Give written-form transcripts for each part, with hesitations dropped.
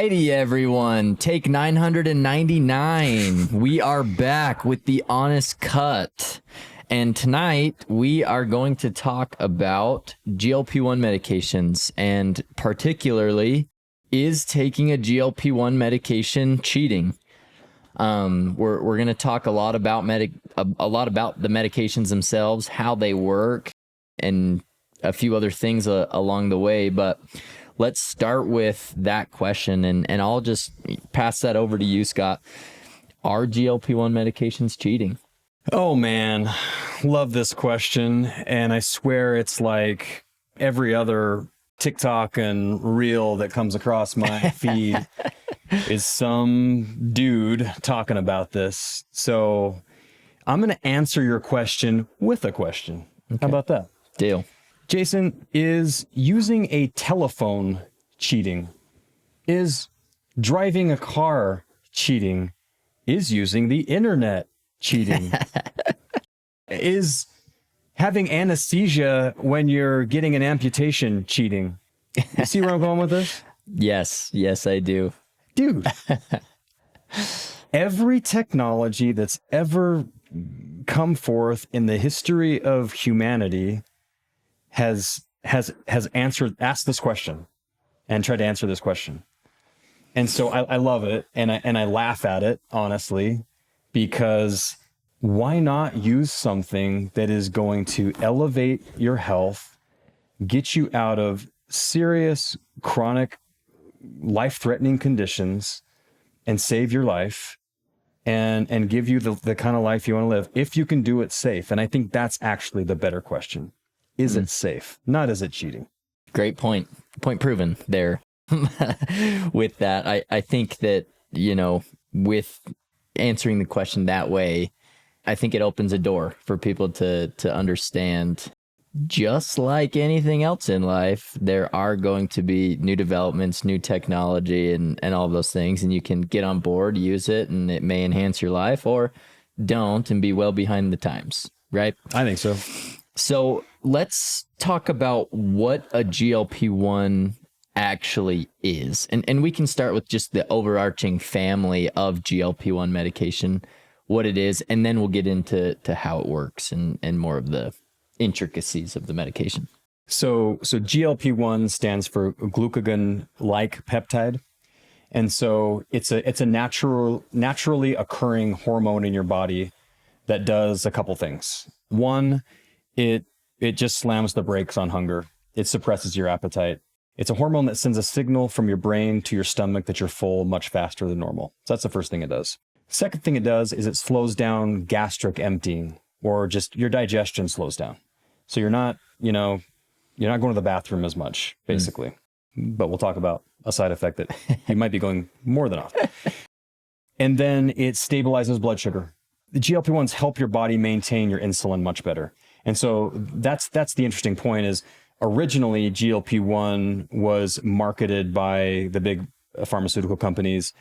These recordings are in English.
righty, everyone. Take 999. We are back with the Honest Cut. And tonight we are going to talk about GLP-1 medications, and particularly, is taking a GLP-1 medication cheating? We're going to talk a lot about the medications themselves, how they work, and a few other things along the way. But let's start with that question, and I'll just pass that over to you, Scott. Are GLP-1 medications cheating? Oh man, love this question. And I swear it's like every other TikTok and reel that comes across my feed is some dude talking about this. So I'm going to answer your question with a question. Okay. How about that? Deal. Jason, is using a telephone cheating? Is driving a car cheating? Is using the internet cheating? Is having anesthesia when you're getting an amputation cheating? You see where I'm going with this? Yes, I do. Dude, every technology that's ever come forth in the history of humanity has asked this question and tried to answer this question. And so I love it, and I laugh at it, honestly, because why not use something that is going to elevate your health, get you out of serious, chronic, life-threatening conditions, and save your life, and give you the kind of life you want to live, if you can do it safe? And I think that's actually the better question. Is it safe? Not is it cheating? Great point. Point proven there. With that, I think that, with answering the question that way, I think it opens a door for people to understand, just like anything else in life, there are going to be new developments, new technology, and all of those things. And you can get on board, use it, and it may enhance your life, or don't and be well behind the times, right? I think so. So let's talk about what a GLP-1 actually is. And we can start with just the overarching family of GLP-1 medication, what it is, and then we'll get into how it works and more of the intricacies of the medication. So GLP-1 stands for glucagon-like peptide. And so it's a naturally occurring hormone in your body that does a couple things. One, it just slams the brakes on hunger. It suppresses your appetite. It's a hormone that sends a signal from your brain to your stomach that you're full much faster than normal. So that's the first thing it does. Second thing it does is it slows down gastric emptying, or just your digestion slows down. So you're not going to the bathroom as much, basically. But we'll talk about a side effect that you might be going more than often. And then it stabilizes blood sugar. The GLP-1s help your body maintain your insulin much better. And so that's the interesting point is, originally GLP-1 was marketed by the big pharmaceutical companies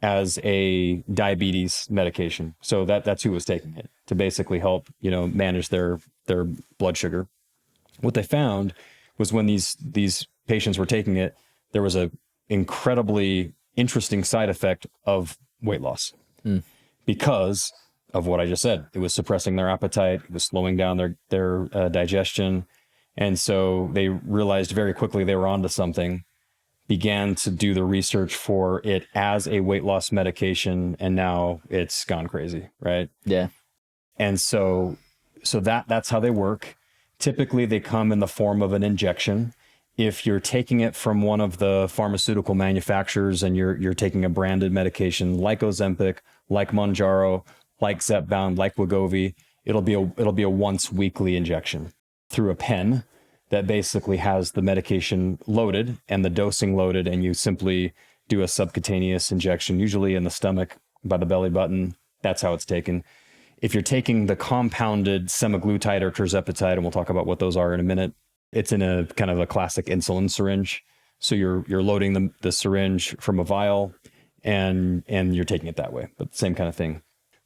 as a diabetes medication. So that's who was taking it, to basically help, manage their blood sugar. What they found was when these patients were taking it, there was a incredibly interesting side effect of weight loss because of what I just said. It was suppressing their appetite, it was slowing down their digestion. And so they realized very quickly they were onto something, began to do the research for it as a weight loss medication, and now it's gone crazy, right? Yeah. And so that's how they work. Typically, they come in the form of an injection. If you're taking it from one of the pharmaceutical manufacturers and you're taking a branded medication like Ozempic, like Mounjaro, like Zepbound, like Wegovy, it'll be a once weekly injection through a pen that basically has the medication loaded and the dosing loaded, and you simply do a subcutaneous injection, usually in the stomach by the belly button. That's how it's taken. If you're taking the compounded semaglutide or tirzepatide, and we'll talk about what those are in a minute, it's in a kind of a classic insulin syringe. So you're loading the syringe from a vial and you're taking it that way, but same kind of thing.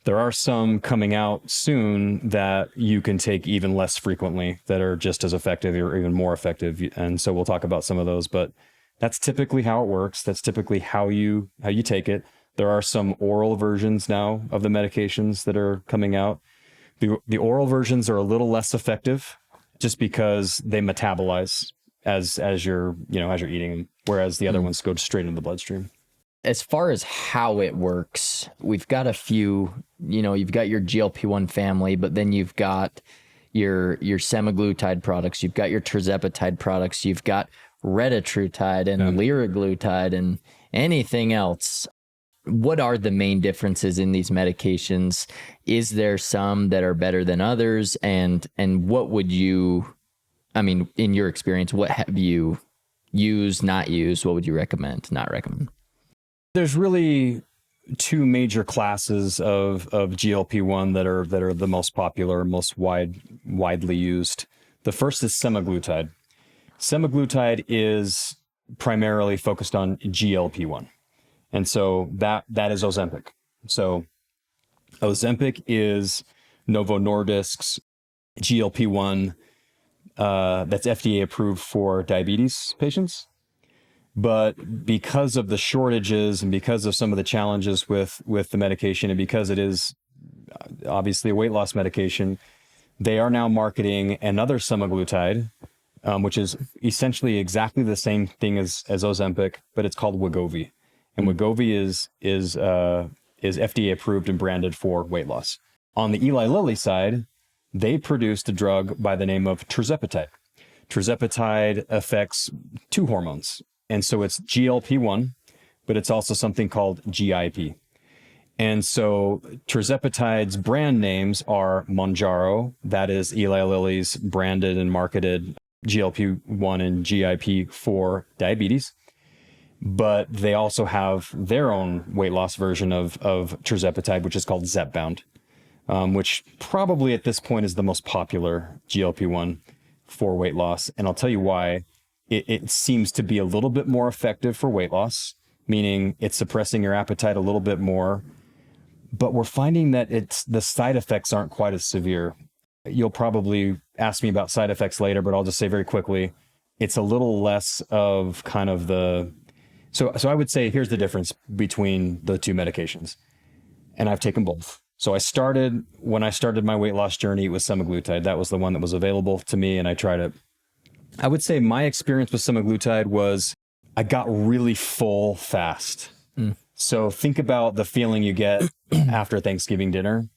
There are some coming out soon that you can take even less frequently that are just as effective or even more effective. And so we'll talk about some of those, but That's typically how it works. That's typically how you take it. There are some oral versions now of the medications that are coming out. The oral versions are a little less effective just because they metabolize as you're eating them, whereas the other ones go straight into the bloodstream. As far as how it works, we've got a few, you've got your GLP-1 family, but then you've got your semaglutide products, you've got your tirzepatide products, you've got retatrutide and liraglutide and anything else. What are the main differences in these medications? Is there some that are better than others? And what would you, in your experience, what have you used, not used? What would you recommend, not recommend? There's really two major classes of GLP-1 that are the most popular, most widely used. The first is semaglutide. Semaglutide is primarily focused on GLP-1. And so that is Ozempic. So Ozempic is Novo Nordisk's GLP-1 that's FDA approved for diabetes patients. But because of the shortages and because of some of the challenges with the medication, and because it is obviously a weight loss medication, they are now marketing another semaglutide, which is essentially exactly the same thing as Ozempic, but it's called Wegovy. And Wegovy is FDA approved and branded for weight loss. On the Eli Lilly side, they produced a drug by the name of tirzepatide. Tirzepatide affects two hormones. And so it's GLP-1, but it's also something called GIP. And so tirzepatide's brand names are Mounjaro, that is Eli Lilly's branded and marketed GLP-1 and GIP for diabetes. But they also have their own weight loss version of tirzepatide, which is called Zepbound, which probably at this point is the most popular GLP-1 for weight loss. And I'll tell you why. It seems to be a little bit more effective for weight loss, meaning it's suppressing your appetite a little bit more. But we're finding that the side effects aren't quite as severe. You'll probably ask me about side effects later, but I'll just say very quickly, it's a little less of kind of the... So I would say here's the difference between the two medications. And I've taken both. So when I started my weight loss journey, it was semaglutide. That was the one that was available to me, and I tried it. I would say my experience with semaglutide was I got really full fast. So think about the feeling you get after Thanksgiving dinner.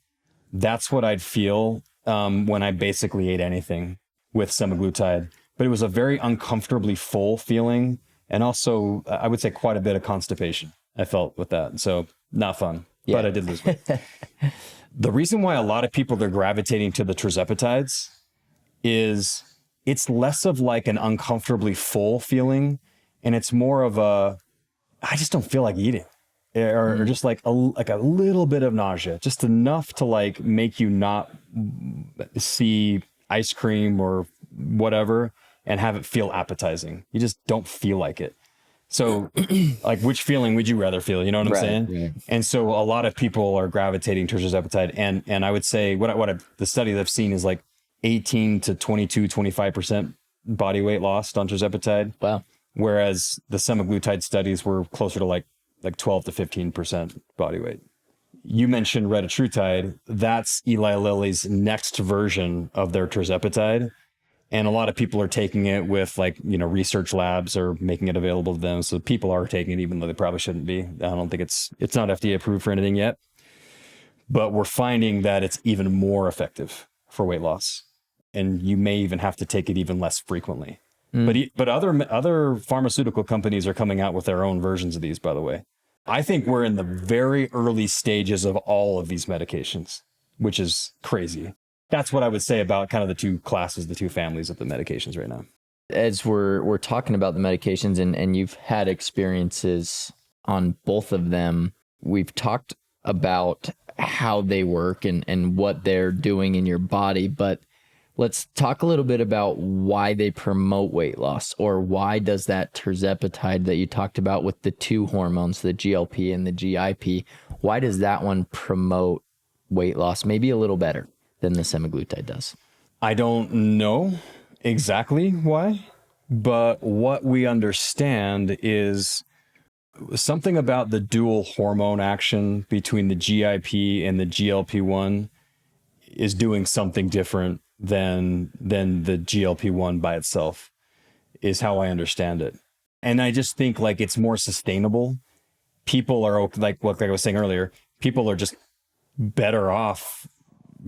That's what I'd feel when I basically ate anything with semaglutide. But it was a very uncomfortably full feeling. And also, I would say quite a bit of constipation I felt with that. So not fun, but I did lose weight. The reason why a lot of people are gravitating to the tirzepatides is it's less of like an uncomfortably full feeling, and it's more of I just don't feel like eating, or just like a little bit of nausea, just enough to like make you not see ice cream or whatever and have it feel appetizing. You just don't feel like it. So like, which feeling would you rather feel? You know what I'm saying? Yeah. And so a lot of people are gravitating to tirzepatide. And I would say the study that I've seen is like 18 to 25% body weight lost on tirzepatide. Wow. Whereas the semaglutide studies were closer to like 12 to 15% body weight. You mentioned retatrutide. That's Eli Lilly's next version of their tirzepatide. And a lot of people are taking it with research labs or making it available to them. So people are taking it even though they probably shouldn't be. I don't think it's not FDA approved for anything yet. But we're finding that it's even more effective for weight loss. And you may even have to take it even less frequently. But other pharmaceutical companies are coming out with their own versions of these, by the way. I think we're in the very early stages of all of these medications, which is crazy. That's what I would say about kind of the two classes, the two families of the medications right now. As we're talking about the medications and you've had experiences on both of them, we've talked about how they work and what they're doing in your body, but let's talk a little bit about why they promote weight loss, or why does that tirzepatide that you talked about with the two hormones, the GLP and the GIP, why does that one promote weight loss maybe a little better than the semaglutide does? I don't know exactly why. But what we understand is something about the dual hormone action between the GIP and the GLP-1 is doing something different than the GLP-1 by itself, is how I understand it. And I just think like it's more sustainable. People are like I was saying earlier, people are just better off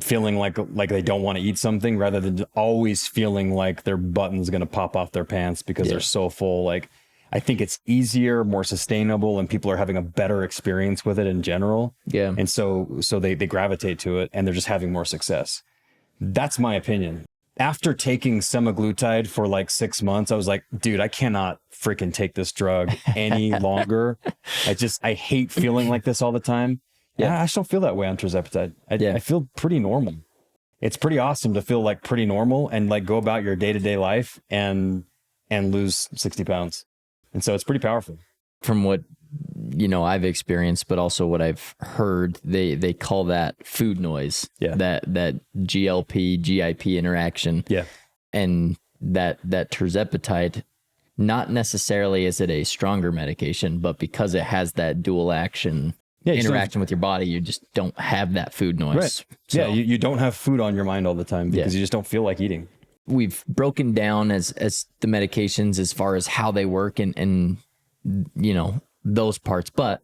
feeling like they don't want to eat something rather than always feeling like their button's going to pop off their pants because they're so full. Like, I think it's easier, more sustainable, and people are having a better experience with it in general. Yeah. And so they gravitate to it and they're just having more success. That's my opinion. After taking semaglutide for like 6 months, I was like, dude, I cannot freaking take this drug any longer. I hate feeling like this all the time. Yeah, I just don't feel that way on tirzepatide. I feel pretty normal. It's pretty awesome to feel like pretty normal and like go about your day-to-day life and lose 60 pounds. And so it's pretty powerful. From what I've experienced, but also what I've heard, they call that food noise. Yeah. That GLP GIP interaction. Yeah. And that tirzepatide, not necessarily is it a stronger medication, but because it has that dual action interaction with your body, you just don't have that food noise. Right. So, you don't have food on your mind all the time because you just don't feel like eating. We've broken down as the medications as far as how they work and those parts, but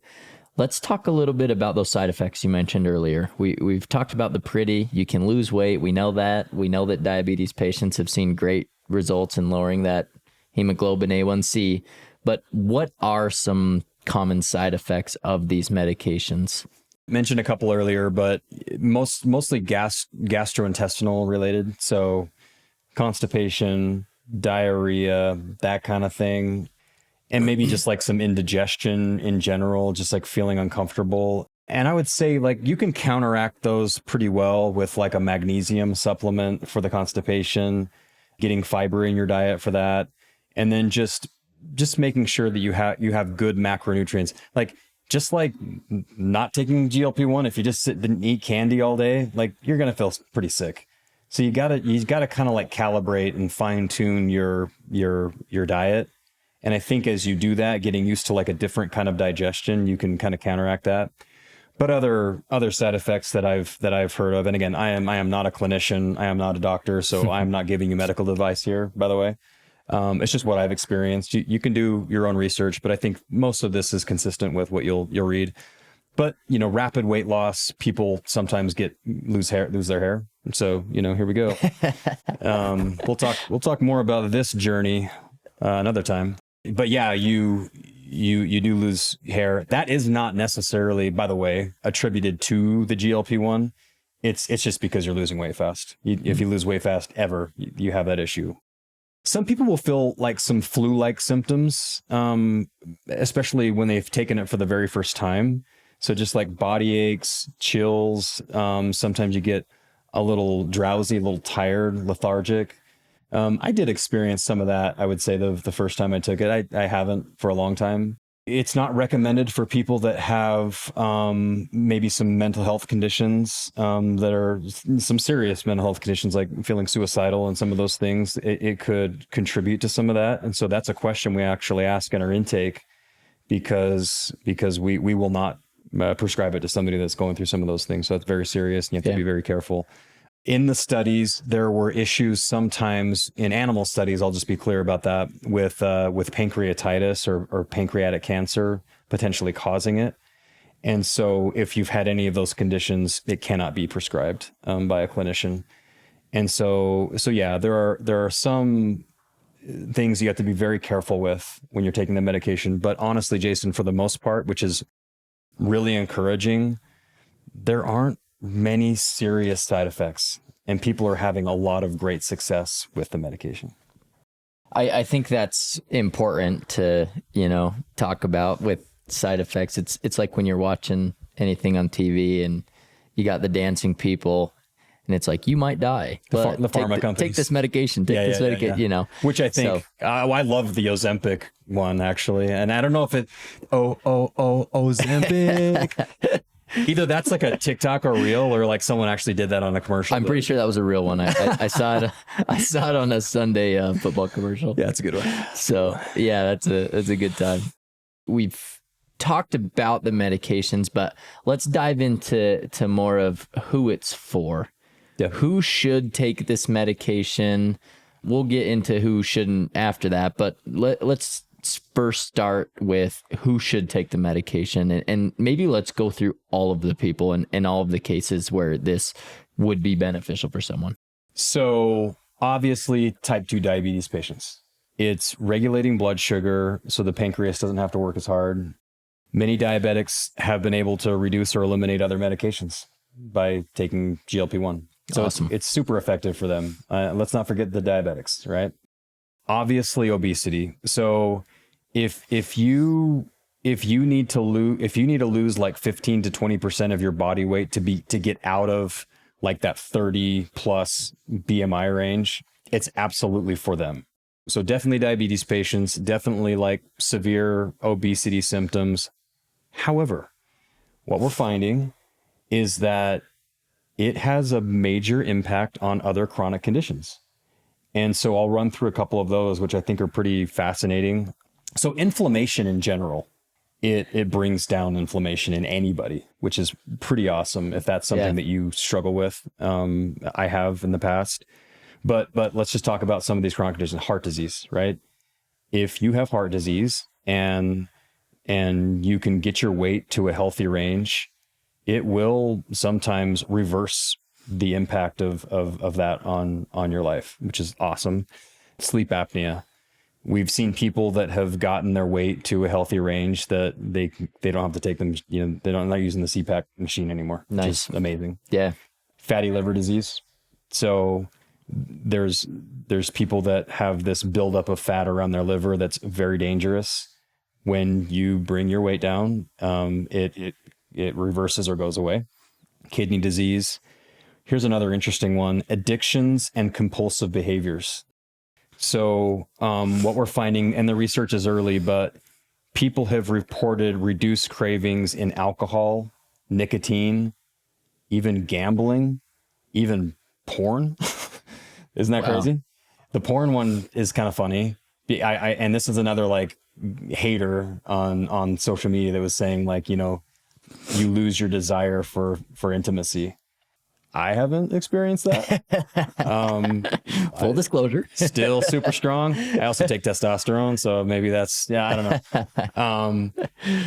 let's talk a little bit about those side effects you mentioned earlier. We've talked about the pretty, you can lose weight. We know that diabetes patients have seen great results in lowering that hemoglobin A1C, but what are some common side effects of these medications? Mentioned a couple earlier, but mostly gastrointestinal related. So constipation, diarrhea, that kind of thing. And maybe just like some indigestion in general, just like feeling uncomfortable. And I would say like you can counteract those pretty well with like a magnesium supplement for the constipation, getting fiber in your diet for that. And then just making sure that you have good macronutrients. Like just like not taking GLP-1, if you just sit and eat candy all day, like you're going to feel pretty sick. So you gotta kind of like calibrate and fine tune your diet. And I think as you do that, getting used to like a different kind of digestion, you can kind of counteract that. But other side effects that I've heard of, and again, I am not a clinician, I am not a doctor, so I'm not giving you medical advice here, by the way. It's just what I've experienced. You can do your own research, but I think most of this is consistent with what you'll read. But rapid weight loss, people sometimes lose their hair. So here we go. We'll talk more about this journey another time. But yeah, you do lose hair. That is not necessarily, by the way, attributed to the GLP-1. It's just because you're losing weight fast. If you lose weight fast ever, you have that issue. Some people will feel like some flu-like symptoms, especially when they've taken it for the very first time. So just like body aches, chills. Sometimes you get a little drowsy, a little tired, lethargic. I did experience some of that, I would say, the first time I took it. I haven't for a long time. It's not recommended for people that have maybe some mental health conditions that are some serious mental health conditions, like feeling suicidal and some of those things. It could contribute to some of that. And so that's a question we actually ask in our intake because we will not prescribe it to somebody that's going through some of those things. So that's very serious and you have to be very careful. In the studies, there were issues sometimes in animal studies, I'll just be clear about that, with pancreatitis or pancreatic cancer potentially causing it. And so if you've had any of those conditions, it cannot be prescribed by a clinician. And so yeah, there are some things you have to be very careful with when you're taking the medication. But honestly, Jason, for the most part, which is really encouraging, there aren't many serious side effects, and people are having a lot of great success with the medication. I think that's important to, talk about with side effects. It's like when you're watching anything on TV and you got the dancing people and it's like, you might die. But the pharma companies. Take this medication, this medication, Which I think, I love the Ozempic one, actually. And I don't know if Ozempic. Either that's like a TikTok or reel, or like someone actually did that on a commercial. I'm pretty sure that was a real one. I saw it. I saw it on a Sunday football commercial. Yeah, that's a good one. So yeah, that's a good time. We've talked about the medications, but let's dive into more of who it's for. Yeah. Who should take this medication? We'll get into who shouldn't after that, but let's first start with who should take the medication, and maybe let's go through all of the people and all of the cases where this would be beneficial for someone. So obviously type 2 diabetes patients, it's regulating blood sugar so the pancreas doesn't have to work as hard. Many diabetics have been able to reduce or eliminate other medications by taking GLP-1. So Awesome. it's super effective for them. Let's not forget the diabetics, right? Obviously obesity. So if you need to lose like 15 to 20% of your body weight to get out of like that 30 plus BMI range, it's absolutely for them. So definitely diabetes patients, definitely like severe obesity symptoms. However, what we're finding is that it has a major impact on other chronic conditions. And so I'll run through a couple of those, which I think are pretty fascinating. So inflammation in general, it brings down inflammation in anybody, which is pretty awesome if that's something that you struggle with. I have in the past. But let's just talk about some of these chronic conditions. Heart disease, right? If you have heart disease and you can get your weight to a healthy range, it will sometimes reverse the impact of that on your life, which is awesome. Sleep apnea. We've seen people that have gotten their weight to a healthy range that they don't have to take them, they're not using the CPAP machine anymore. Nice. Which is amazing. Yeah. Fatty liver disease. So there's people that have this buildup of fat around their liver that's very dangerous. When you bring your weight down, it reverses or goes away. Kidney disease. Here's another interesting one: addictions and compulsive behaviors. So what we're finding, and the research is early, but people have reported reduced cravings in alcohol, nicotine, even gambling, even porn. Isn't that crazy? The porn one is kind of funny. And this is another like hater on social media that was saying like, you lose your desire for intimacy. I haven't experienced that. Full disclosure. Still super strong. I also take testosterone, so maybe that's, I don't know.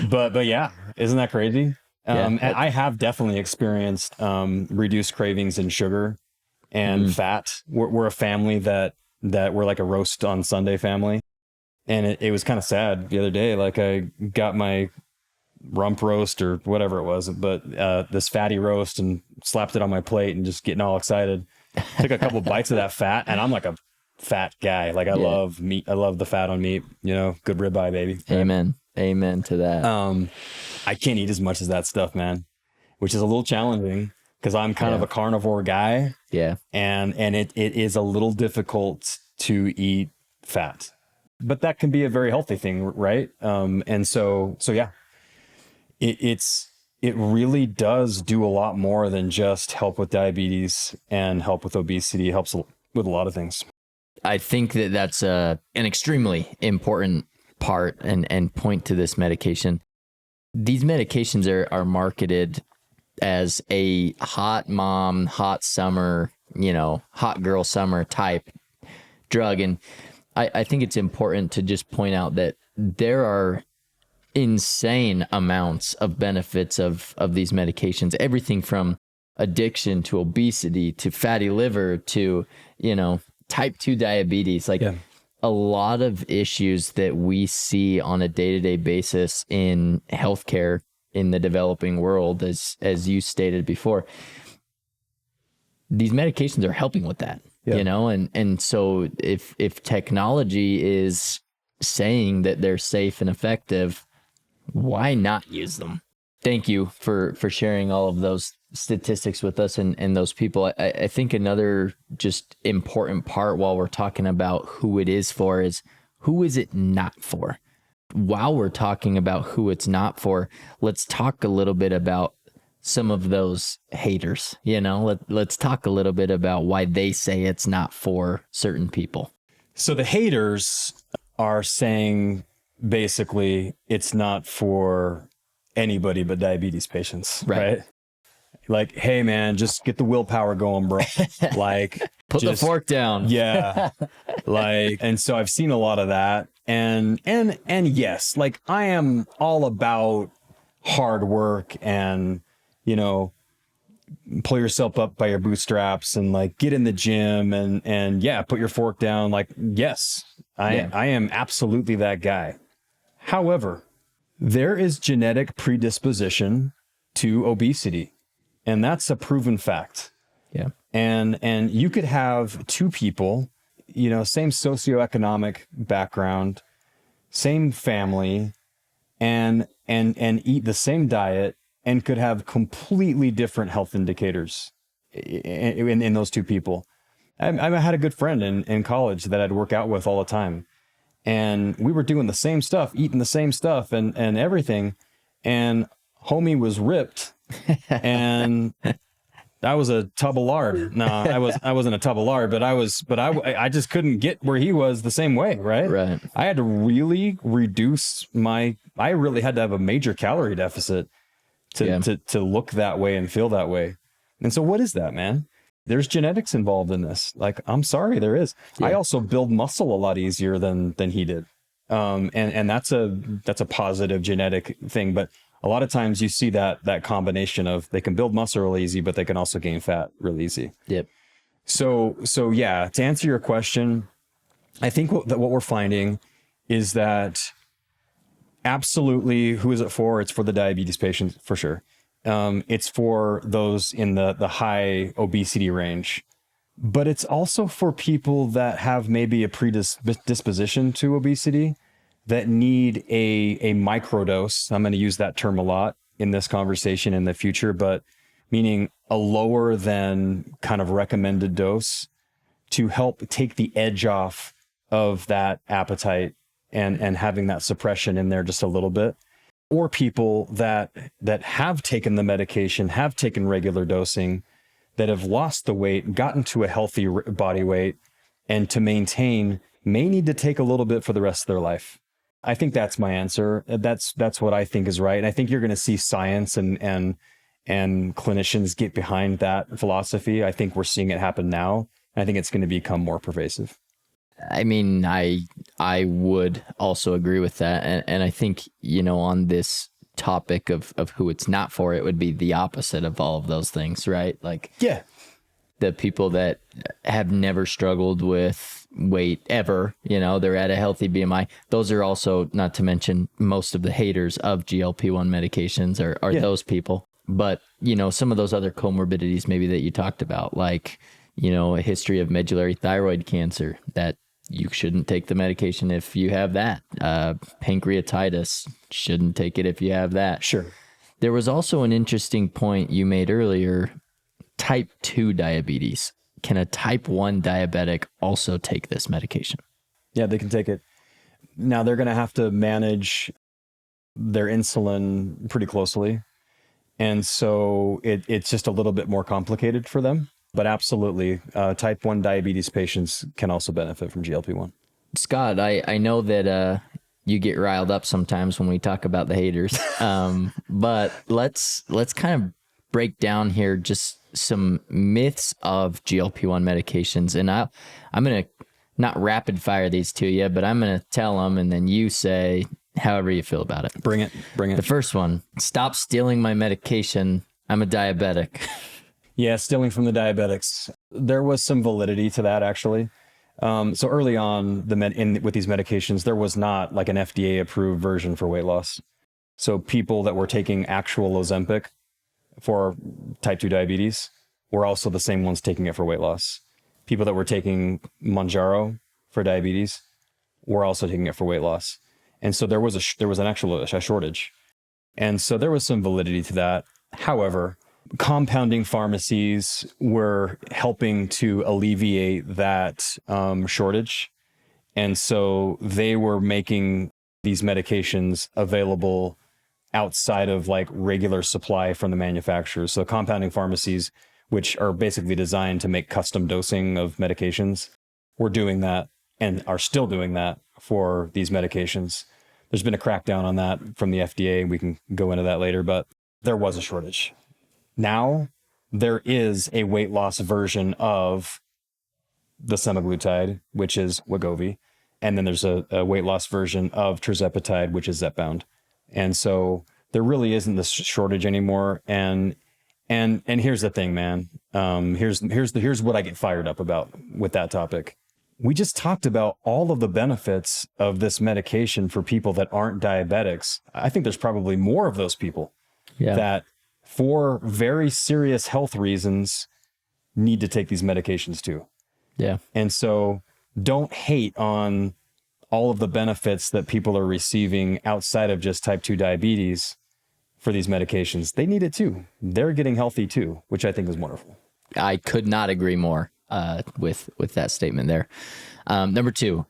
But yeah, isn't that crazy? And I have definitely experienced reduced cravings in sugar and fat. We're a family that we're like a roast on Sunday family. And it was kind of sad the other day. Like I got my rump roast or whatever it was, but this fatty roast, and slapped it on my plate and just getting all excited. Took a couple bites of that fat, and I'm like a fat guy. Like I love meat. I love the fat on meat, good ribeye, baby. Amen. Amen to that. I can't eat as much as that stuff, man, which is a little challenging because I'm kind of a carnivore guy. Yeah. And it is a little difficult to eat fat, but that can be a very healthy thing, right? And so yeah. It really does do a lot more than just help with diabetes and help with obesity. It helps with a lot of things. I think that that's an extremely important part and point to this medication. These medications are marketed as a hot mom, hot summer, hot girl summer type drug. And I think it's important to just point out that there are insane amounts of benefits of these medications, everything from addiction to obesity to fatty liver to type 2 diabetes, a lot of issues that we see on a day-to-day basis in healthcare in the developing world, as you stated before. These medications are helping with that, and so if technology is saying that they're safe and effective, why not use them? Thank you for sharing all of those statistics with us and those people. I think another just important part while we're talking about who it is for is who is it not for? While we're talking about who it's not for, let's talk a little bit about some of those haters? Let's talk a little bit about why they say it's not for certain people. So the haters are saying basically it's not for anybody but diabetes patients, right? Like, hey man, just get the willpower going, bro. Like, put the fork down. Yeah. Like, and so I've seen a lot of that. And yes, like I am all about hard work and, pull yourself up by your bootstraps and like get in the gym and yeah, put your fork down. Like, yes, I am absolutely that guy. However, there is genetic predisposition to obesity, and that's a proven fact. Yeah. And you could have two people, same socioeconomic background, same family, and eat the same diet and could have completely different health indicators in those two people. I had a good friend in college that I'd work out with all the time. And we were doing the same stuff, eating the same stuff and everything. And homie was ripped. And I was a tub of lard. No, I wasn't a tub of lard, but I just couldn't get where he was the same way. Right. Right. I had to really reduce I really had to have a major calorie deficit to look that way and feel that way. And so what is that, man? There's genetics involved in this. Like, I'm sorry, there is. Yeah. I also build muscle a lot easier than he did. And that's a positive genetic thing. But a lot of times you see that combination of they can build muscle really easy, but they can also gain fat really easy. Yep. So yeah, to answer your question, I think what we're finding is that absolutely, who is it for? It's for the diabetes patients for sure. It's for those in the high obesity range, but it's also for people that have maybe a predisposition to obesity that need a microdose. I'm going to use that term a lot in this conversation in the future, but meaning a lower than kind of recommended dose to help take the edge off of that appetite and having that suppression in there just a little bit. Or people that have taken the medication, have taken regular dosing, that have lost the weight, gotten to a healthy body weight, and to maintain may need to take a little bit for the rest of their life. I think that's my answer. That's what I think is right. And I think you're going to see science and clinicians get behind that philosophy. I think we're seeing it happen now. And I think it's going to become more pervasive. I mean, I would also agree with that. And I think, on this topic of who it's not for, it would be the opposite of all of those things, right? Like, yeah, the people that have never struggled with weight ever, they're at a healthy BMI. Those are also, not to mention, most of the haters of GLP-1 medications are those people. But, some of those other comorbidities maybe that you talked about, like, a history of medullary thyroid cancer, that you shouldn't take the medication if you have that. Pancreatitis, shouldn't take it if you have that. Sure. There was also an interesting point you made earlier, type 2 diabetes. Can a type 1 diabetic also take this medication? Yeah, they can take it. Now they're going to have to manage their insulin pretty closely. And so it's just a little bit more complicated for them. But absolutely, type 1 diabetes patients can also benefit from GLP-1. Scott, I know that you get riled up sometimes when we talk about the haters, but let's kind of break down here just some myths of GLP-1 medications. And I'm going to not rapid fire these to you, but I'm going to tell them, and then you say however you feel about it. Bring it. The first one, stop stealing my medication. I'm a diabetic. Yeah, stealing from the diabetics. There was some validity to that, actually. So early on, with these medications, there was not like an FDA-approved version for weight loss. So people that were taking actual Ozempic for type 2 diabetes were also the same ones taking it for weight loss. People that were taking Mounjaro for diabetes were also taking it for weight loss. And so there was an actual shortage. And so there was some validity to that. However, compounding pharmacies were helping to alleviate that shortage. And so they were making these medications available outside of like regular supply from the manufacturers. So compounding pharmacies, which are basically designed to make custom dosing of medications, we're doing that and are still doing that for these medications. There's been a crackdown on that from the FDA. We can go into that later, but there was a shortage. Now there is a weight loss version of the semaglutide, which is Wegovy. And then there's a weight loss version of tirzepatide, which is Zepbound. And so there really isn't this shortage anymore. And here's the thing, man. Here's what I get fired up about with that topic. We just talked about all of the benefits of this medication for people that aren't diabetics. I think there's probably more of those people that for very serious health reasons need to take these medications too. Yeah. And so don't hate on all of the benefits that people are receiving outside of just type 2 diabetes for these medications. They need it too. They're getting healthy too, which I think is wonderful. I could not agree more with that statement there. Number 2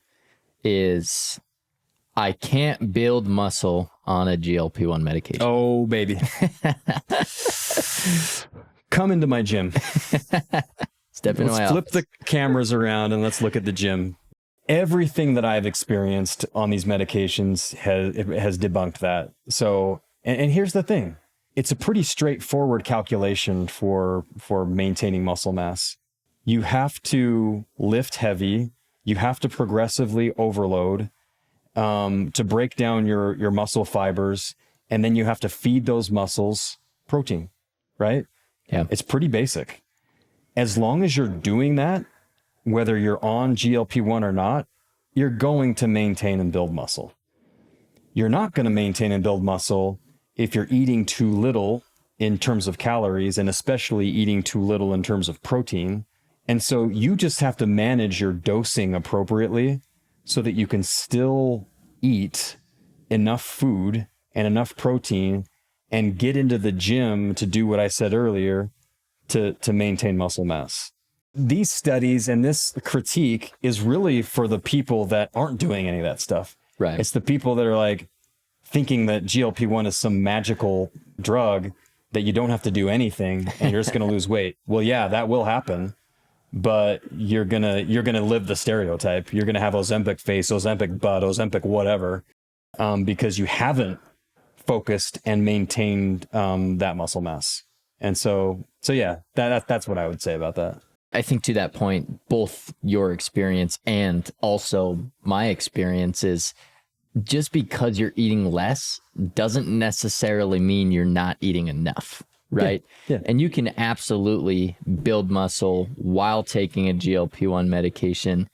is I can't build muscle on a GLP-1 medication. Oh, baby. Come into my gym. Step into my Let's flip office. the cameras around and let's look at the gym. Everything that I've experienced on these medications has debunked that. So, and here's the thing. It's a pretty straightforward calculation for maintaining muscle mass. You have to lift heavy. You have to progressively overload to break down your muscle fibers. And then you have to feed those muscles protein, right? Yeah. It's pretty basic. As long as you're doing that, whether you're on GLP-1 or not, you're going to maintain and build muscle. You're not going to maintain and build muscle if you're eating too little in terms of calories, and especially eating too little in terms of protein. And so you just have to manage your dosing appropriately so that you can still eat enough food and enough protein and get into the gym to do what I said earlier to maintain muscle mass. These studies and this critique is really for the people that aren't doing any of that stuff. Right. It's the people that are like thinking that GLP-1 is some magical drug that you don't have to do anything and you're just going to lose weight. Well, yeah, that will happen, but you're going to live the stereotype. You're going to have Ozempic face, Ozempic butt, Ozempic whatever, because you haven't focused and maintained that muscle mass. And so yeah, that's what I would say about that. I think to that point, both your experience and also my experience is just because you're eating less doesn't necessarily mean you're not eating enough, right? Yeah. And you can absolutely build muscle while taking a GLP-1 medication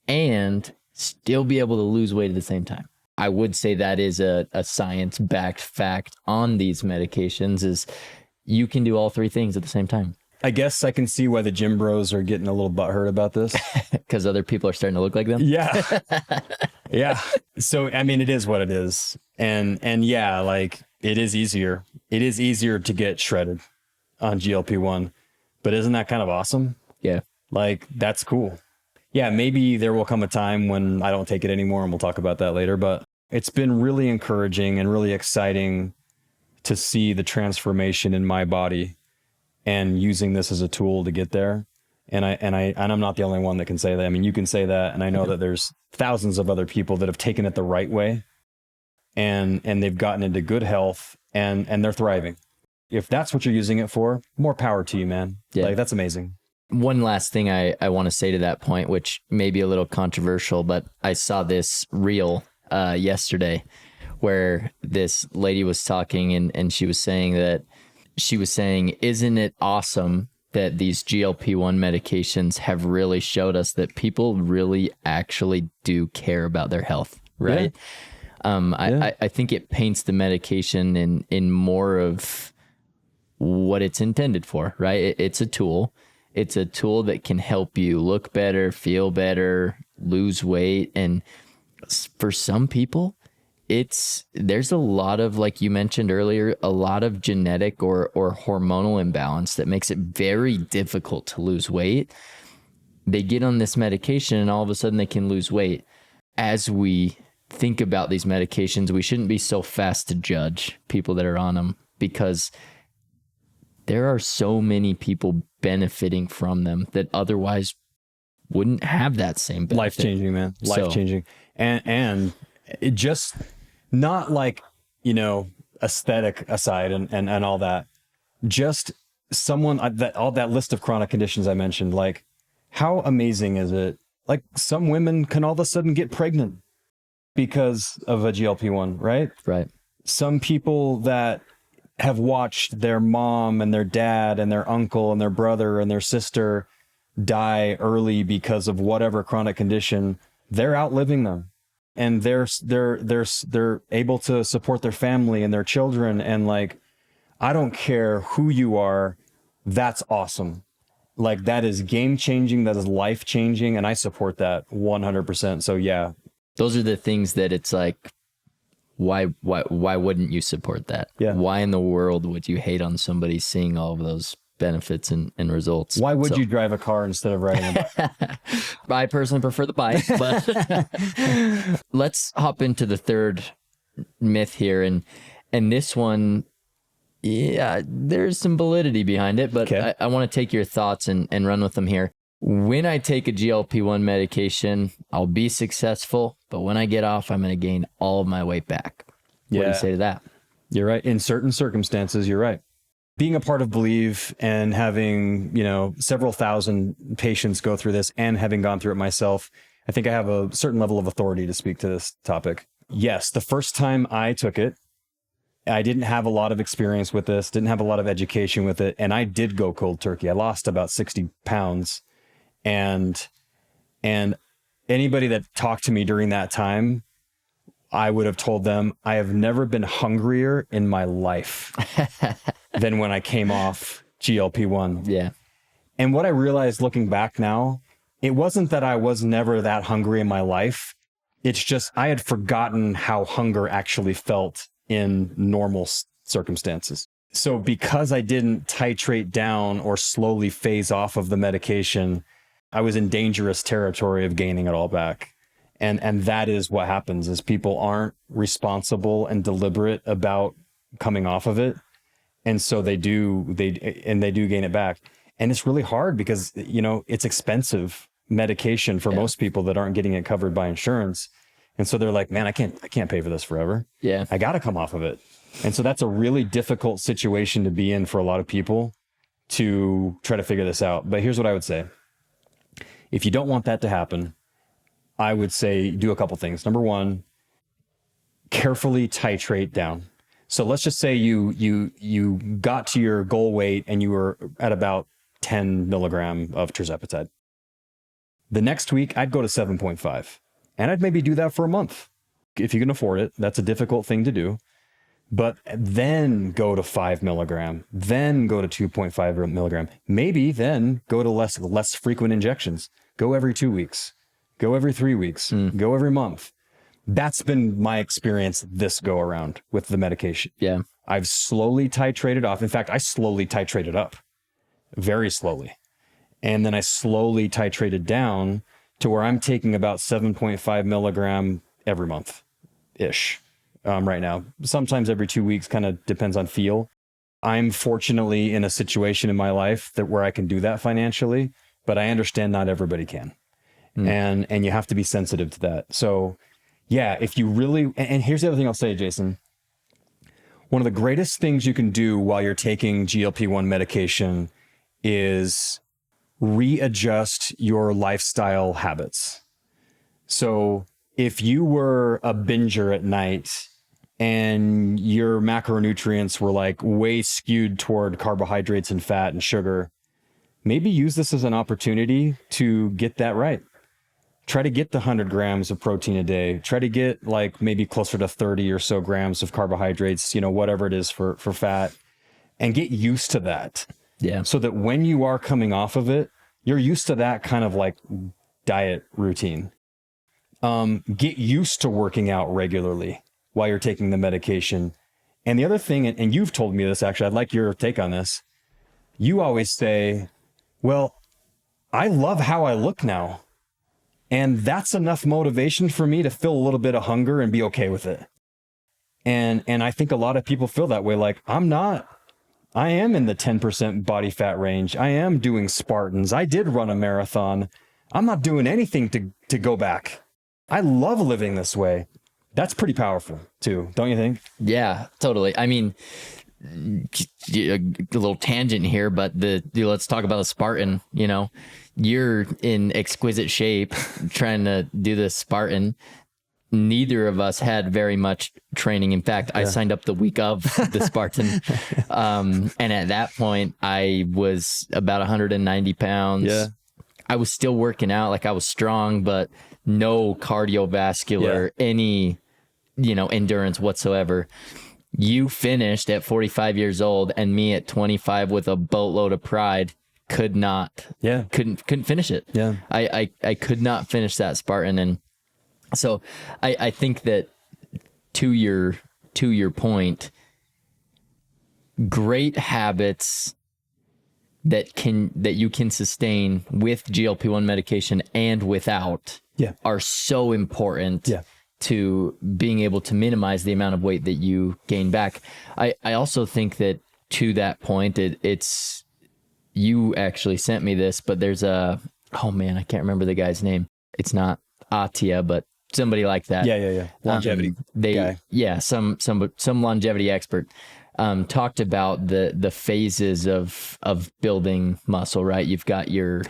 and still be able to lose weight at the same time. I would say that is a science-backed fact on these medications is you can do all three things at the same time. I guess I can see why the gym bros are getting a little butthurt about this. Because other people are starting to look like them? Yeah. Yeah. So, I mean, it is what it is. And yeah, like it is easier. It is easier to get shredded on GLP-1, but isn't that kind of awesome? Yeah. Like, that's cool. Yeah. Maybe there will come a time when I don't take it anymore and we'll talk about that later, but it's been really encouraging and really exciting to see the transformation in my body and using this as a tool to get there. And I'm not the only one that can say that. I mean, you can say that. And I know that there's thousands of other people that have taken it the right way and they've gotten into good health and they're thriving. If that's what you're using it for, more power to you, man. Yeah. Like, that's amazing. One last thing I want to say to that point, which may be a little controversial, but I saw this reel yesterday where this lady was talking and she was saying, isn't it awesome that these GLP-1 medications have really showed us that people really actually do care about their health, right? Yeah. I think it paints the medication in more of what it's intended for, right? It's a tool. It's a tool that can help you look better, feel better, lose weight. And for some people, there's a lot of, like you mentioned earlier, a lot of genetic or hormonal imbalance that makes it very difficult to lose weight. They get on this medication and all of a sudden they can lose weight. As we think about these medications, we shouldn't be so fast to judge people that are on them, because there are so many people benefiting from them that otherwise wouldn't have that same benefit. Life-changing, man. Life-changing. And it just, not like, you know, aesthetic aside and all that, just someone all that list of chronic conditions I mentioned, like, how amazing is it? Like, some women can all of a sudden get pregnant because of a GLP-1, right? Right. Some people that have watched their mom and their dad and their uncle and their brother and their sister die early because of whatever chronic condition, they're outliving them, and they're able to support their family and their children. And like, I don't care who you are, that's awesome. Like, that is game changing, that is life changing, and I support that 100%. So yeah, those are the things that it's like, why wouldn't you support that? Yeah. Why in the world would you hate on somebody seeing all of those benefits and results? Why would you drive a car instead of riding a bike? I personally prefer the bike, but let's hop into the third myth here. And this one, yeah, there's some validity behind it, but Okay. I want to take your thoughts and run with them here. When I take a GLP-1 medication, I'll be successful, but when I get off, I'm going to gain all of my weight back. What do you say to that? You're right. In certain circumstances, you're right. Being a part of Believe and having, you know, several thousand patients go through this, and having gone through it myself, I think I have a certain level of authority to speak to this topic. Yes, the first time I took it, I didn't have a lot of experience with this, didn't have a lot of education with it, and I did go cold turkey. I lost about 60 pounds. And anybody that talked to me during that time, I would have told them, I have never been hungrier in my life than when I came off GLP-1. Yeah. And what I realized looking back now, it wasn't that I was never that hungry in my life. It's just I had forgotten how hunger actually felt in normal circumstances. So because I didn't titrate down or slowly phase off of the medication, I was in dangerous territory of gaining it all back. And that is what happens, is people aren't responsible and deliberate about coming off of it. And so they do gain it back. And it's really hard because, you know, it's expensive medication for most people that aren't getting it covered by insurance. And so they're like, man, I can't pay for this forever. Yeah. I got to come off of it. And so that's a really difficult situation to be in for a lot of people to try to figure this out. But here's what I would say. If you don't want that to happen, I would say do a couple things. Number one, carefully titrate down. So let's just say you got to your goal weight and you were at about 10 milligram of tirzepatide. The next week, I'd go to 7.5. And I'd maybe do that for a month. If you can afford it, that's a difficult thing to do. But then go to 5 milligram, then go to 2.5 milligram. Maybe then go to less frequent injections. Go every 2 weeks. Go every 3 weeks. Go every month. That's been my experience this go around with the medication. Yeah. I've slowly titrated off. In fact, I slowly titrated up, very slowly. And then I slowly titrated down to where I'm taking about 7.5 milligram every month-ish right now. Sometimes every 2 weeks, kind of depends on feel. I'm fortunately in a situation in my life where I can do that financially, but I understand not everybody can. And you have to be sensitive to that. So yeah, if you really, and here's the other thing I'll say, Jason, one of the greatest things you can do while you're taking GLP-1 medication is readjust your lifestyle habits. So if you were a binger at night and your macronutrients were like way skewed toward carbohydrates and fat and sugar, maybe use this as an opportunity to get that right. Try to get the 100 grams of protein a day. Try to get like maybe closer to 30 or so grams of carbohydrates, you know, whatever it is for fat, and get used to that. Yeah. So that when you are coming off of it, you're used to that kind of like diet routine. Get used to working out regularly while you're taking the medication. And the other thing, and you've told me this actually, I'd like your take on this. You always say, well, I love how I look now. And that's enough motivation for me to feel a little bit of hunger and be okay with it. And I think a lot of people feel that way. Like, I am in the 10% body fat range. I am doing Spartans. I did run a marathon. I'm not doing anything to go back. I love living this way. That's pretty powerful too, don't you think? Yeah, totally. I mean, a little tangent here, but let's talk about the Spartan. You know, you're in exquisite shape trying to do this Spartan. Neither of us had very much training. In fact, I signed up the week of the Spartan. And at that point, I was about 190 pounds. Yeah. I was still working out, like I was strong, but no cardiovascular, any, endurance whatsoever. You finished at 45 years old, and me at 25 with a boatload of pride couldn't finish it. Yeah. I could not finish that Spartan. And so I think that to your point, great habits that you can sustain with GLP-1 medication and without are so important to being able to minimize the amount of weight that you gain back. I also think that to that point, it's you actually sent me this, but there's I can't remember the guy's name. It's not Atia, but somebody like that. Yeah. Longevity guy. Yeah, some longevity expert talked about the phases of building muscle, right? You've got your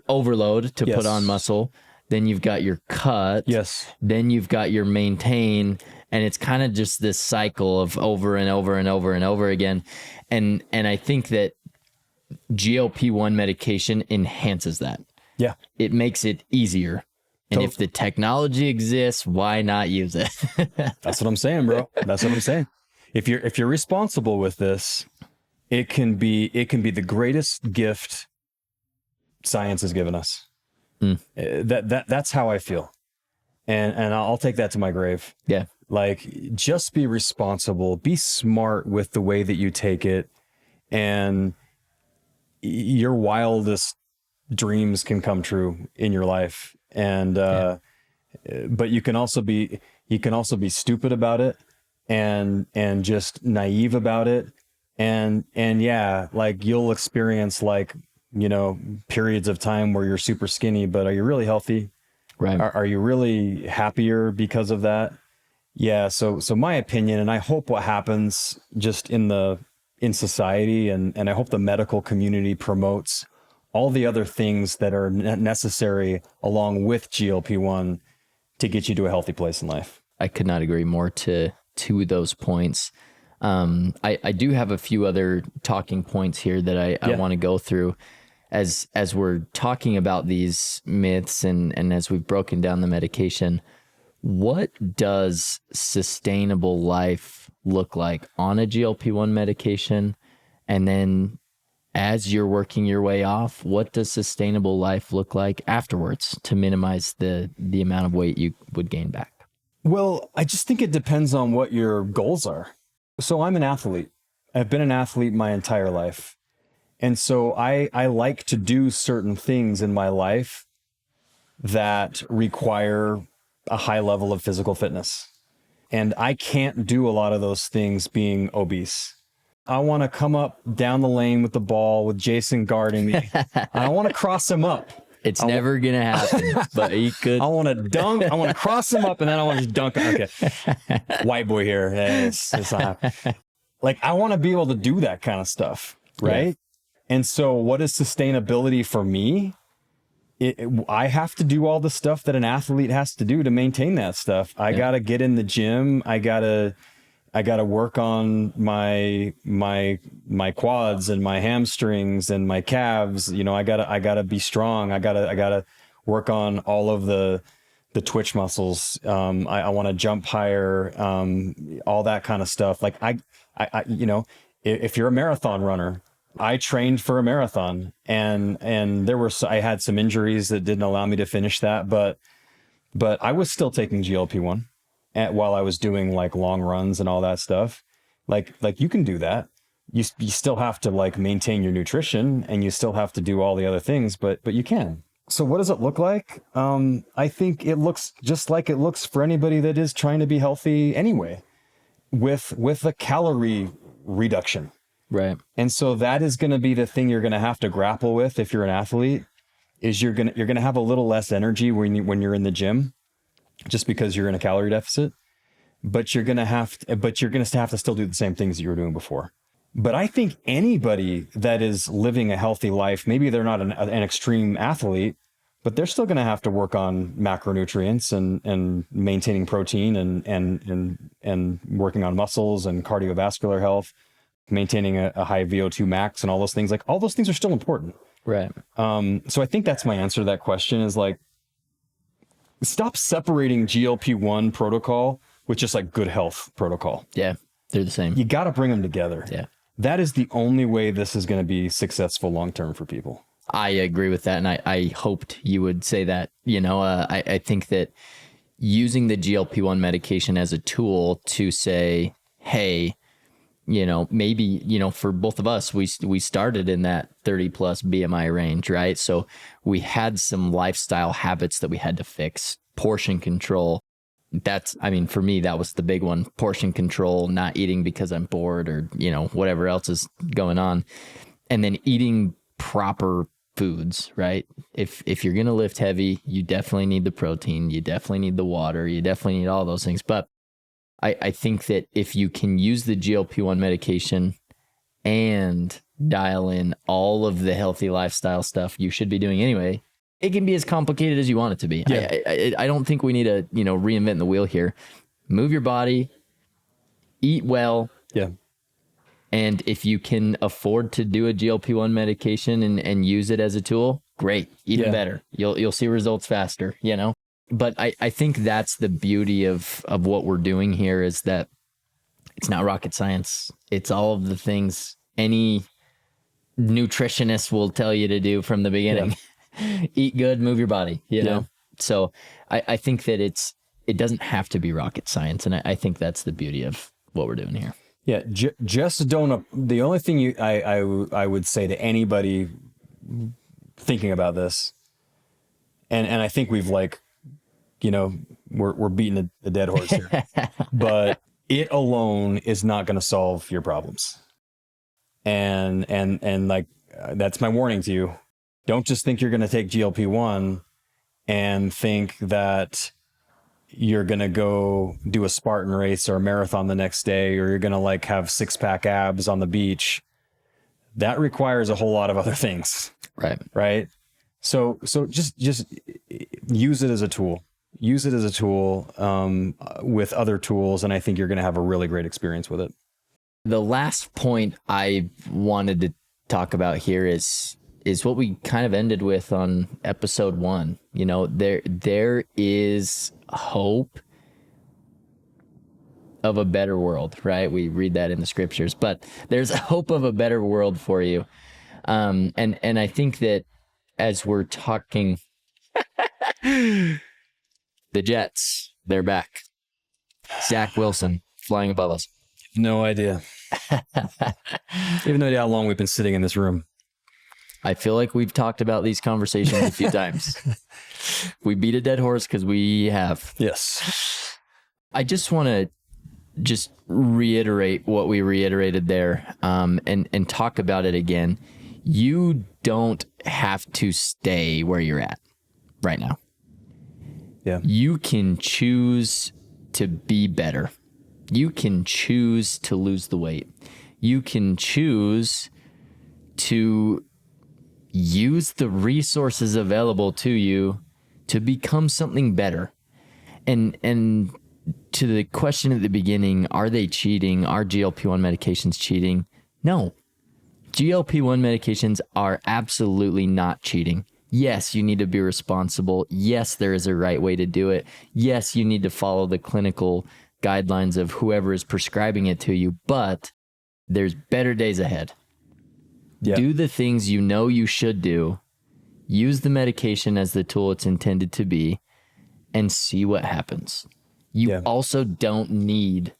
overload to put on muscle. Then you've got your cut. Yes. Then you've got your maintain, and it's kind of just this cycle of over and over and over and over again. And I think that GLP-1 medication enhances that. Yeah. It makes it easier. And if the technology exists, why not use it? That's what I'm saying, bro. That's what I'm saying. If you're responsible with this, it can be the greatest gift science has given us. That's how I feel. And I'll take that to my grave. Yeah. Like, just be responsible, be smart with the way that you take it, and your wildest dreams can come true in your life. And but you can also be stupid about it and just naive about it. And like, you'll experience periods of time where you're super skinny, but are you really healthy? Right. Are you really happier because of that? Yeah. So my opinion, and I hope what happens just in society, and I hope the medical community promotes all the other things that are necessary along with GLP-1 to get you to a healthy place in life. I could not agree more to those points. I do have a few other talking points here that I want to go through as we're talking about these myths and as we've broken down the medication. What does sustainable life look like on a GLP-1 medication? And then as you're working your way off, what does sustainable life look like afterwards to minimize the amount of weight you would gain back? Well, I just think it depends on what your goals are. So I'm an athlete. I've been an athlete my entire life. And so I like to do certain things in my life that require a high level of physical fitness. And I can't do a lot of those things being obese. I want to come up down the lane with the ball with Jason guarding me. I want to cross him up. It's never going to happen, but he could. I want to dunk. I want to cross him up, and then I want to dunk. Okay. White boy here. It's not. Like, I want to be able to do that kind of stuff. Right. Yeah. And so what is sustainability for me? I have to do all the stuff that an athlete has to do to maintain that stuff. I got to get in the gym. I got to work on my quads and my hamstrings and my calves. I gotta be strong. I gotta work on all of the twitch muscles. I want to jump higher. All that kind of stuff. Like if you're a marathon runner, I trained for a marathon, and I had some injuries that didn't allow me to finish that, but I was still taking GLP-1 while I was doing like long runs and all that stuff. Like you can do that. You still have to like maintain your nutrition, and you still have to do all the other things, but you can. So what does it look like? I think it looks just like it looks for anybody that is trying to be healthy anyway, with a calorie reduction. Right. And so that is going to be the thing you're going to have to grapple with if you're an athlete, is you're going to have a little less energy when you're in the gym, just because you're in a calorie deficit. But you're going to have to still do the same things that you were doing before. But I think anybody that is living a healthy life, maybe they're not an extreme athlete, but they're still going to have to work on macronutrients and maintaining protein and working on muscles and cardiovascular health, maintaining a high VO2 max and all those things. Like, all those things are still important. Right. So I think that's my answer to that question, is like, stop separating GLP-1 protocol with just like good health protocol. Yeah. They're the same. You got to bring them together. Yeah. That is the only way this is going to be successful long-term for people. I agree with that. And I hoped you would say that. I think that using the GLP-1 medication as a tool to say, hey, maybe, for both of us, we started in that 30 plus BMI range, right? So we had some lifestyle habits that we had to fix. Portion control. For me, that was the big one. Portion control, not eating because I'm bored or, whatever else is going on. And then eating proper foods, right? If you're going to lift heavy, you definitely need the protein. You definitely need the water. You definitely need all those things. But I think that if you can use the GLP-1 medication and dial in all of the healthy lifestyle stuff you should be doing anyway, it can be as complicated as you want it to be. Yeah. I don't think we need to, reinvent the wheel here. Move your body, eat well. Yeah. And if you can afford to do a GLP-1 medication and use it as a tool, great, even better. You'll see results faster, But I think that's the beauty of what we're doing here, is that it's not rocket science. It's all of the things any nutritionist will tell you to do from the beginning. Yeah. Eat good, move your body, know? So I think that it doesn't have to be rocket science. And I think that's the beauty of what we're doing here. Yeah. Just don't, the only thing I would say to anybody thinking about this, and I think we've we're beating a dead horse here, but it alone is not going to solve your problems. And that's my warning to you. Don't just think you're going to take GLP-1 and think that you're going to go do a Spartan race or a marathon the next day, or you're going to have 6-pack abs on the beach. That requires a whole lot of other things. Right. Right. So just use it as a tool. Use it as a tool with other tools, and I think you're going to have a really great experience with it. The last point I wanted to talk about here is what we kind of ended with on episode 1. There is hope of a better world, right? We read that in the scriptures, but there's a hope of a better world for you. And I think that as we're talking, the Jets, they're back. Zach Wilson flying above us. No idea. You have no idea how long we've been sitting in this room. I feel like we've talked about these conversations a few times. We beat a dead horse because we have. Yes. I just want to reiterate what we reiterated there, and talk about it again. You don't have to stay where you're at right now. Yeah. You can choose to be better. You can choose to lose the weight. You can choose to use the resources available to you to become something better. And to the question at the beginning, are they cheating? Are GLP-1 medications cheating? No. GLP-1 medications are absolutely not cheating. Yes, you need to be responsible. Yes, there is a right way to do it. Yes, you need to follow the clinical guidelines of whoever is prescribing it to you, but there's better days ahead. Yeah. Do the things you know you should do. Use the medication as the tool it's intended to be, and see what happens. You also don't need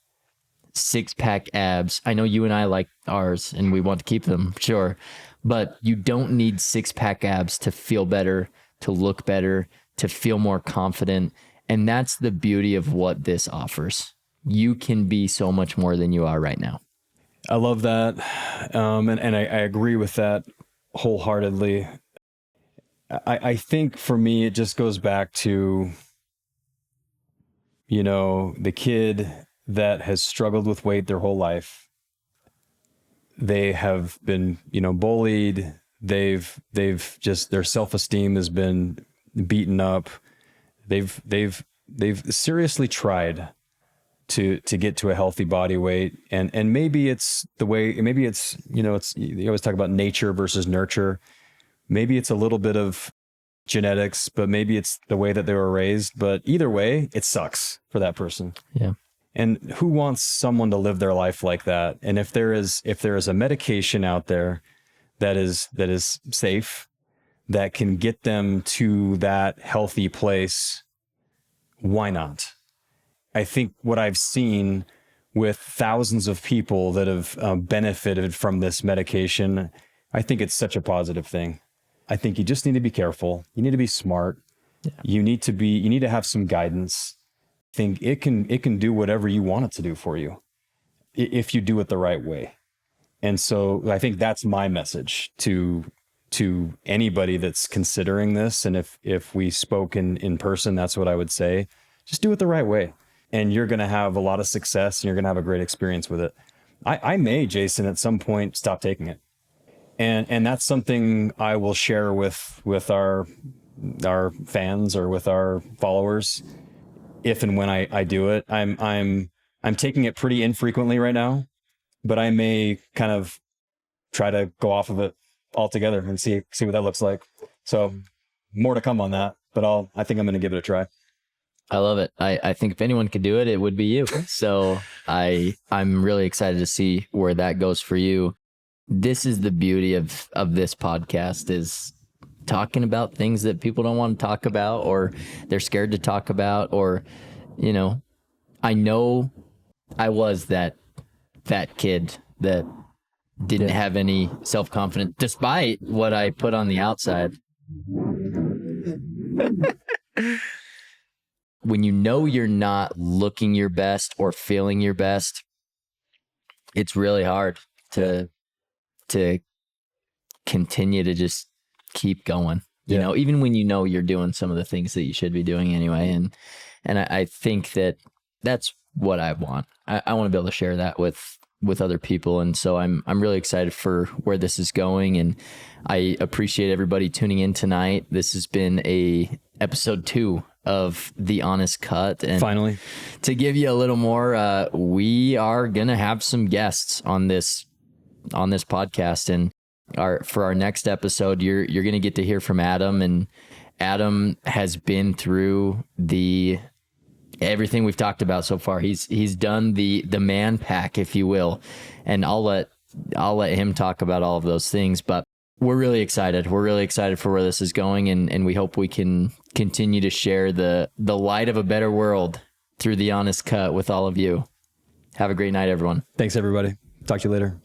6-pack abs. I know you and I like ours and we want to keep them, sure. But you don't need 6-pack abs to feel better, to look better, to feel more confident. And that's the beauty of what this offers. You can be so much more than you are right now. I love that. And I agree with that wholeheartedly. I think for me, it just goes back to, the kid that has struggled with weight their whole life. They have been, bullied. They've just, their self-esteem has been beaten up. They've seriously tried to get to a healthy body weight. And maybe it's the way, maybe it's, you always talk about nature versus nurture. Maybe it's a little bit of genetics, but maybe it's the way that they were raised. But either way, it sucks for that person. Yeah. And who wants someone to live their life like that? And if there is a medication out there that is safe, that can get them to that healthy place, why not? I think what I've seen with thousands of people that have benefited from this medication, I think it's such a positive thing. I think you just need to be careful. You need to be smart. Yeah. You need to have some guidance. I think it can do whatever you want it to do for you if you do it the right way. And so I think that's my message to anybody that's considering this. And if we spoke in person, that's what I would say. Just do it the right way. And you're going to have a lot of success and you're going to have a great experience with it. I may, Jason, at some point stop taking it. And that's something I will share with our fans or with our followers if and when I do it. I'm taking it pretty infrequently right now, but I may kind of try to go off of it altogether and see what that looks like. So more to come on that, but I think I'm going to give it a try. I love it. I think if anyone could do it, it would be you. So I'm really excited to see where that goes for you. This is the beauty of this podcast, is talking about things that people don't want to talk about, or they're scared to talk about, or, I know I was that fat kid that didn't have any self-confidence despite what I put on the outside. When you're not looking your best or feeling your best, it's really hard to continue to just keep going. Even when you're doing some of the things that you should be doing anyway. And I think that's what I want. I want to be able to share that with other people. And so I'm really excited for where this is going. And I appreciate everybody tuning in tonight. This has been episode 2 of The Honest Cut. And finally, to give you a little more, we are going to have some guests on this podcast. And for our next episode, you're going to get to hear from Adam. And Adam has been through everything we've talked about so far. He's done the man pack, if you will. And I'll let him talk about all of those things, but we're really excited. We're really excited for where this is going. And we hope we can continue to share the light of a better world through The Honest Cut with all of you. Have a great night, everyone. Thanks, everybody. Talk to you later.